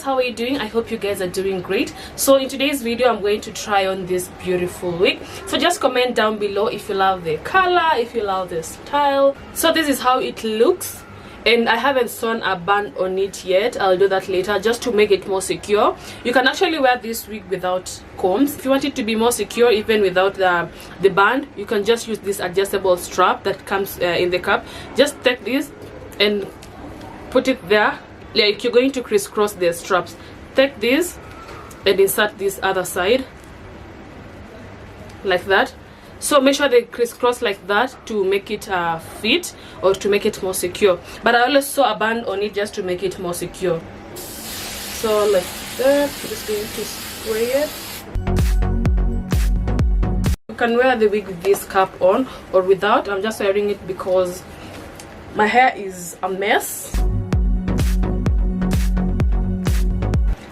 guys, how are you doing? I hope you guys are doing great. So in today's video, I'm going to try on this beautiful wig. So just comment down below if you love the color, if you love the style. So this is how it looks, and I haven't sewn a band on it yet. I'll do that later just to make it more secure. You can actually wear this wig without combs. If you want it to be more secure even without the band, you can just use this adjustable strap that comes in the cup. Just take this and put it there. Like you're going to crisscross the straps. Take this and insert this other side like that. So make sure they crisscross like that to make it fit, or to make it more secure. But I always sew a band on it just to make it more secure. So like that. I'm just going to spray it. You can wear the wig with this cap on or without. I'm just wearing it because my hair is a mess.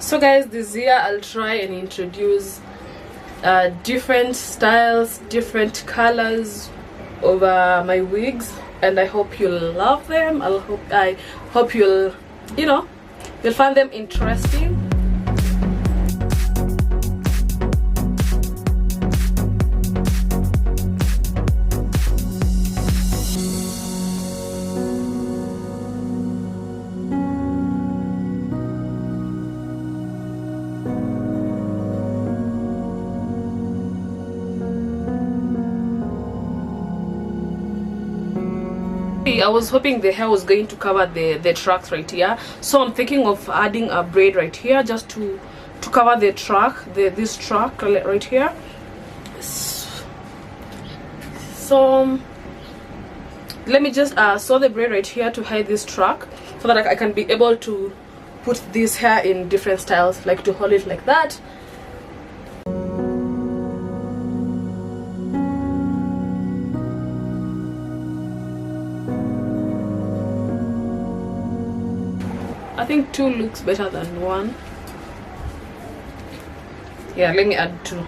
So guys, this year I'll try and introduce different styles, different colors over my wigs, and I hope you'll love them. I hope you'll find them interesting. I was hoping the hair was going to cover the tracks right here, so I'm thinking of adding a braid right here just to cover the track, this track right here. So let me just sew the braid right here to hide this track, so that I can be able to put this hair in different styles, like to hold it like that. I think 2 looks better than 1. Yeah, let me add 2.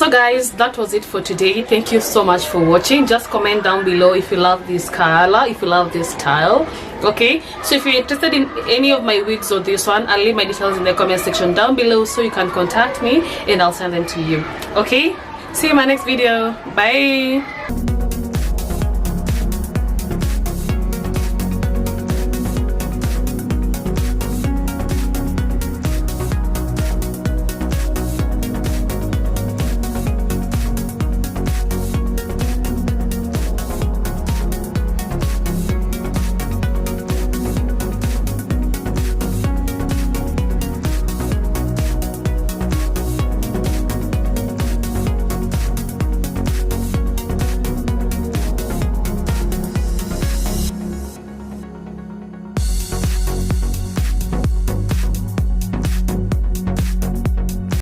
So guys, that was it for today. Thank you so much for watching. Just comment down below if you love this color, if you love this style. Okay, so if you're interested in any of my wigs or this one, I'll leave my details in the comment section down below so you can contact me and I'll send them to you. Okay, see you in my next video. Bye.